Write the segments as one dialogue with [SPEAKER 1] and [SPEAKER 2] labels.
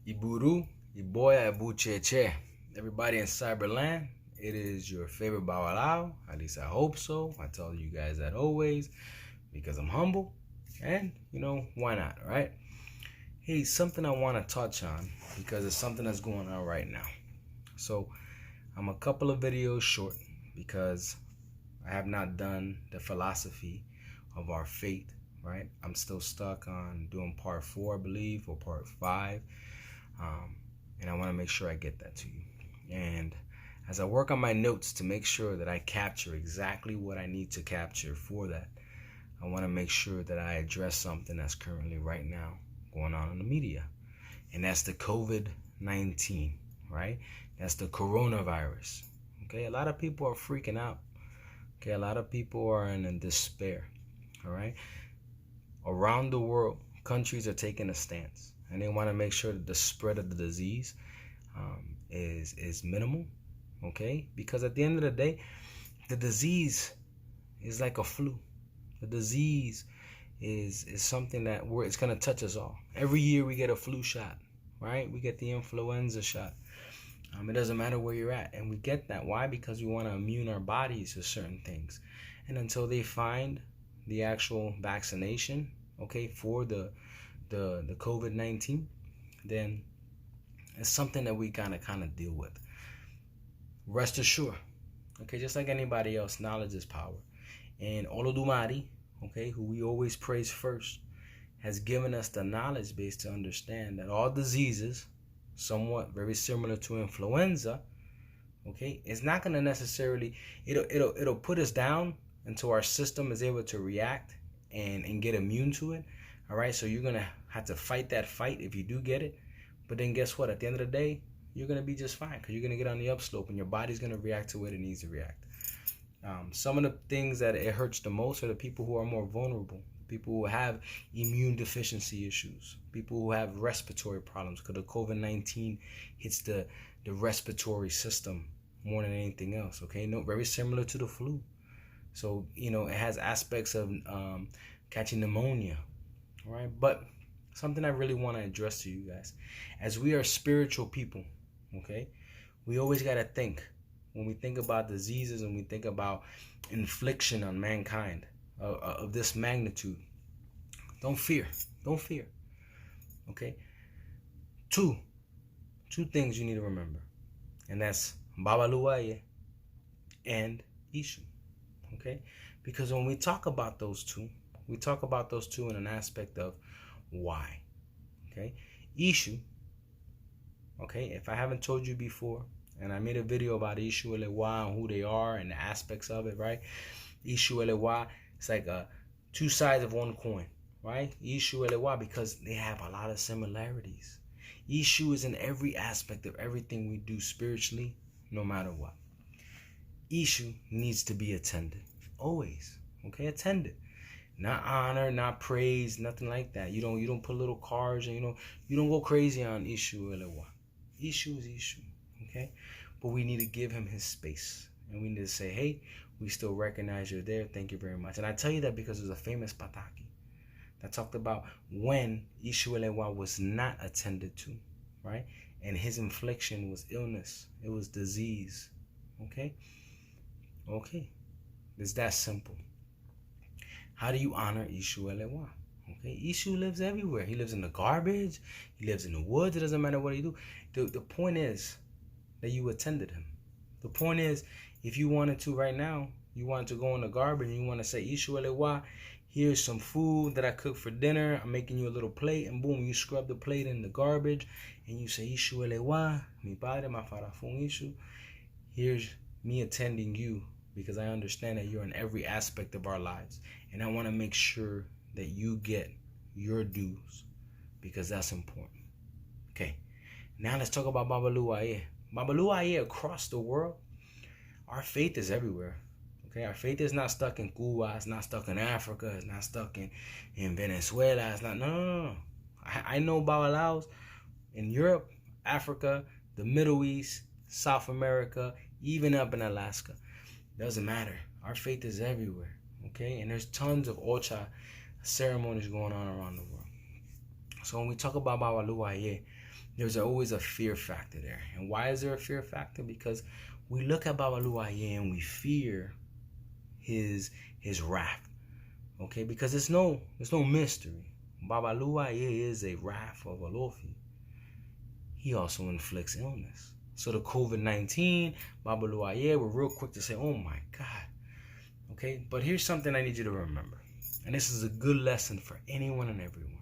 [SPEAKER 1] Iburu, Iboya, Ibucheche. Everybody in Cyberland, it is your favorite Bawalao. At least I hope so. I tell you guys that always because I'm humble and, why not, right? Hey, something I want to touch on because it's something that's going on right now. So I'm a couple of videos short because I have not done the philosophy of our faith, right? I'm still stuck on doing part 4, I believe, or part 5. And I want to make sure I get that to you. And as I work on my notes to make sure that I capture exactly what I need to capture for that, I want to make sure that I address something that's currently right now going on in the media. And that's the COVID-19, right? That's the coronavirus. Okay, a lot of people are freaking out. Okay, a lot of people are in despair. All right, around the world, countries are taking a stance, and they want to make sure that the spread of the disease is minimal. Okay, because at the end of the day, the disease is like a flu. The disease is something that it's going to touch us all. Every year we get a flu shot, right? We get the influenza shot. It doesn't matter where you're at, and we get that. Why? Because we want to immune our bodies to certain things. And until they find the actual vaccination, okay, for the COVID-19, then it's something that we gotta kind of deal with. Rest assured, okay, just like anybody else, knowledge is power. And Olodumare, okay, who we always praise first, has given us the knowledge base to understand that all diseases, somewhat very similar to influenza, okay, it's not going to necessarily, it'll put us down until our system is able to react and get immune to it. All right, so you're going to have to fight that fight if you do get it. But then guess what? At the end of the day, you're going to be just fine because you're going to get on the upslope and your body's going to react to it it needs to react. Some of the things that it hurts the most are the people who are more vulnerable, people who have immune deficiency issues, people who have respiratory problems, because the COVID-19 hits the respiratory system more than anything else. Okay, no, very similar to the flu. So it has aspects of catching pneumonia. All right, but something I really want to address to you guys, as we are spiritual people, okay, we always got to think. When we think about diseases and we think about infliction on mankind of this magnitude, don't fear. Don't fear. Okay? Two things you need to remember. And that's Babaluaye and Ishu. Okay? Because when we talk about those two, we talk about those two in an aspect of why. Okay? Ishu, okay, if I haven't told you before, and I made a video about Ishu Elewa and who they are and the aspects of it, right? Ishu Elewa, it's like two sides of one coin, right? Ishu Elewa, because they have a lot of similarities. Ishu is in every aspect of everything we do spiritually, no matter what. Ishu needs to be attended, always, okay? Attended, not honor, not praise, nothing like that. You don't put little cards and you don't go crazy on Ishu Elewa. Ishu is Ishu. Okay, but we need to give him his space, and we need to say, hey, we still recognize you're there. Thank you very much. And I tell you that because there's a famous Pataki that talked about when Ishu Elewa was not attended to, right? And his infliction was illness. It was disease. Okay? It's that simple. How do you honor Ishu Elewa? Okay, Ishu lives everywhere. He lives in the garbage. He lives in the woods. It doesn't matter what he do. The point is that you attended him. The point is, if you wanted to right now, you wanted to go in the garbage and you want to say, Ishu Elewa, here's some food that I cooked for dinner. I'm making you a little plate, and boom, you scrub the plate in the garbage and you say, Ishu Elewa, mi padre, ma farafun Ishu. Here's me attending you because I understand that you're in every aspect of our lives. And I want to make sure that you get your dues because that's important. Okay, now let's talk about Babaluaye. Babaluaye across the world, our faith is everywhere. Okay, our faith is not stuck in Cuba, it's not stuck in Africa, it's not stuck in Venezuela, it's not, no. I know Babalaos in Europe, Africa, the Middle East, South America, even up in Alaska. Doesn't matter. Our faith is everywhere. Okay, and there's tons of Ocha ceremonies going on around the world. So when we talk about Babaluaye, there's always a fear factor there. And why is there a fear factor? Because we look at Babaluaye and we fear his wrath. Okay, because there's no mystery. Babaluaye is a wrath of Olofi. He also inflicts illness. So the COVID-19, Babaluaye, we're real quick to say, oh my God. Okay, but here's something I need you to remember. And this is a good lesson for anyone and everyone.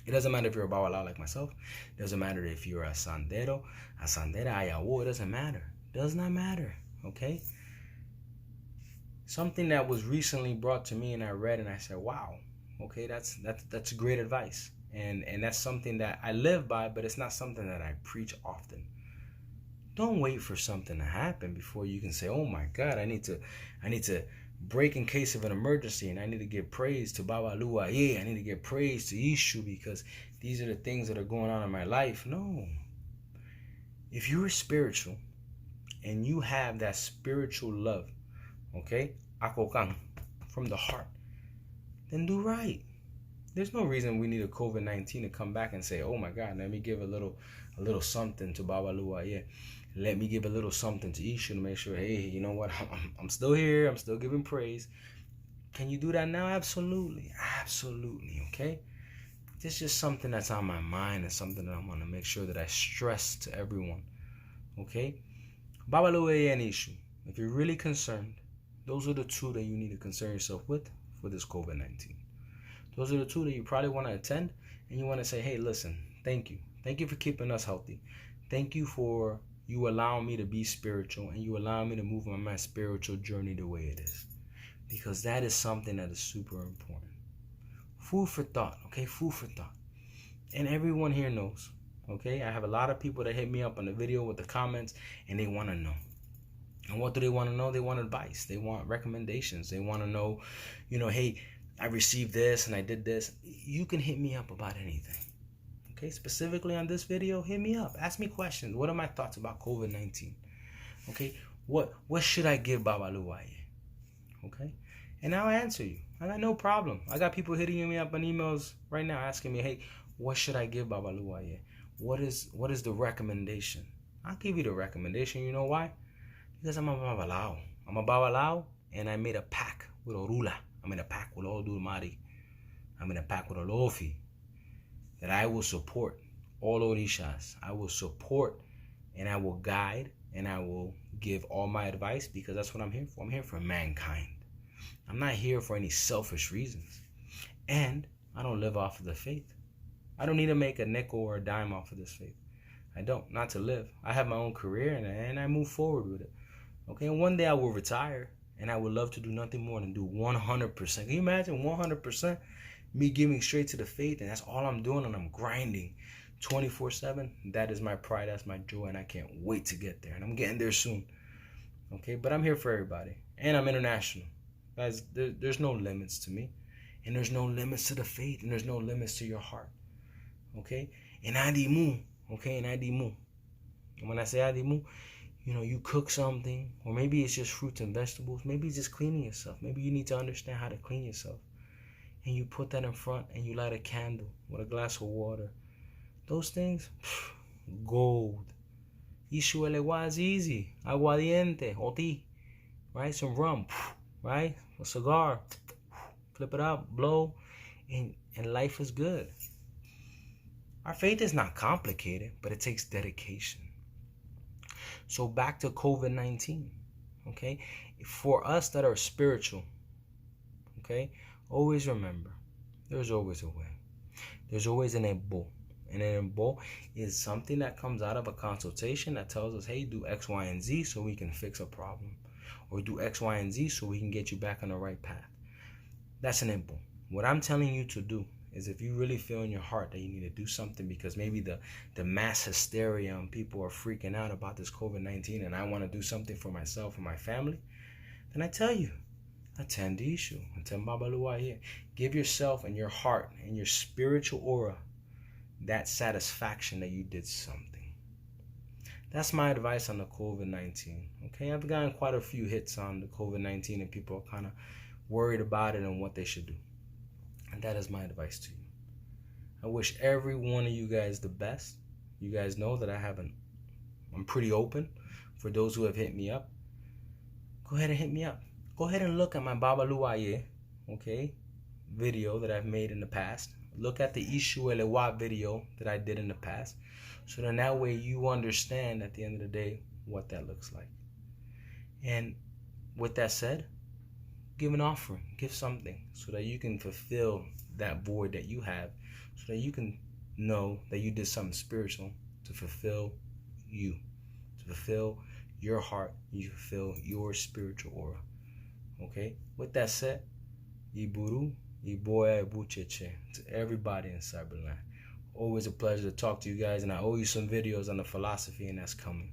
[SPEAKER 1] It doesn't matter if you're a Babalawo like myself. It doesn't matter if you're a Sandero, a Sandera, Ayawo. It doesn't matter. It does not matter. Okay? Something that was recently brought to me and I read and I said, wow. Okay, that's great advice. And that's something that I live by, but it's not something that I preach often. Don't wait for something to happen before you can say, oh my God, I need to break in case of an emergency, and I need to give praise to Babaluaye. I need to give praise to Ishu because these are the things that are going on in my life. No. If you're spiritual and you have that spiritual love, okay, Akokang, from the heart, then do right. There's no reason we need a COVID-19 to come back and say, oh my God, let me give a little something to Babaluaye. Let me give a little something to Ishu to make sure, hey, you know what, I'm still here. I'm still giving praise. Can you do that now? Absolutely. Absolutely, okay? This is just something that's on my mind and something that I want to make sure that I stress to everyone, okay? Babaluaye and Ishu, if you're really concerned, those are the two that you need to concern yourself with for this COVID-19. Those are the two that you probably want to attend and you want to say, hey, listen, thank you. Thank you for keeping us healthy. Thank you for you allowing me to be spiritual and you allow me to move on my spiritual journey the way it is. Because that is something that is super important. Food for thought, okay? Food for thought. And everyone here knows, okay? I have a lot of people that hit me up on the video with the comments and they want to know. And what do they want to know? They want advice. They want recommendations. They want to know, hey, I received this and I did this. You can hit me up about anything. Okay, specifically on this video, hit me up. Ask me questions. What are my thoughts about COVID-19? Okay, what should I give Babaluaye? Okay, and I'll answer you. I got no problem. I got people hitting me up on emails right now asking me, hey, what should I give Babaluaye? What is the recommendation? I'll give you the recommendation. You know why? Because I'm a Babalawo. I'm a Babalawo, and I made a pact with Orula. I made a pact with Odulmari. I made a pact with Olofi. That I will support all Orishas. I will support and I will guide and I will give all my advice because that's what I'm here for. I'm here for mankind. I'm not here for any selfish reasons. And I don't live off of the faith. I don't need to make a nickel or a dime off of this faith. I don't. Not to live. I have my own career and I move forward with it. Okay, and one day I will retire and I would love to do nothing more than do 100%. Can you imagine 100%? Me giving straight to the faith, and that's all I'm doing, and I'm grinding 24/7. That is my pride, that's my joy, and I can't wait to get there. And I'm getting there soon. Okay, but I'm here for everybody, and I'm international. Guys, there's no limits to me, and there's no limits to the faith, and there's no limits to your heart. Okay, and Adimu, okay, and Adimu. And when I say Adimu, you cook something, or maybe it's just fruits and vegetables. Maybe it's just cleaning yourself. Maybe you need to understand how to clean yourself. And you put that in front and you light a candle with a glass of water. Those things, gold. Ishu elewa is easy. Aguardiente, oti, right? Some rum, right? A cigar, flip it up, blow, and life is good. Our faith is not complicated, but it takes dedication. So back to COVID-19, okay? For us that are spiritual, okay? Always remember, there's always a way. There's always an ebo. And an ebo is something that comes out of a consultation that tells us, hey, do X, Y, and Z so we can fix a problem. Or do X, Y, and Z so we can get you back on the right path. That's an ebo. What I'm telling you to do is if you really feel in your heart that you need to do something because maybe the mass hysteria and people are freaking out about this COVID-19 and I want to do something for myself and my family, then I tell you, attend Ishu, attend Babaluaye. Give yourself and your heart and your spiritual aura that satisfaction that you did something. That's my advice on the COVID-19. Okay, I've gotten quite a few hits on the COVID-19 and people are kind of worried about it and what they should do. And that is my advice to you. I wish every one of you guys the best. You guys know that I'm pretty open for those who have hit me up. Go ahead and hit me up. Go ahead and look at my Babaluaye, okay, video that I've made in the past. Look at the Ishu Elewa video that I did in the past. So then that way you understand at the end of the day what that looks like. And with that said, give an offering, give something so that you can fulfill that void that you have, so that you can know that you did something spiritual to fulfill you, to fulfill your heart, you fulfill your spiritual aura. Okay? With that said, Iburu, Iboya, Ibucheche, to everybody in Cyberland. Always a pleasure to talk to you guys, and I owe you some videos on the philosophy, and that's coming.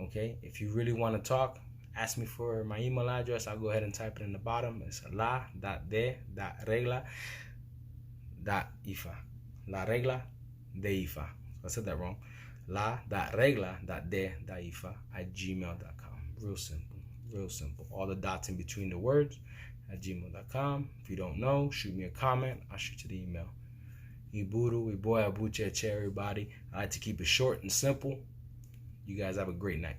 [SPEAKER 1] Okay? If you really want to talk, ask me for my email address. I'll go ahead and type it in the bottom. It's la.de.regla.ifa. La regla de ifa. I said that wrong. la.regla.de.ifa@gmail.com. Real simple. Real simple. All the dots in between the words at gmail.com. If you don't know, shoot me a comment. I'll shoot you the email. Iburu, Iboya, Bucheche, everybody. I like to keep it short and simple. You guys have a great night.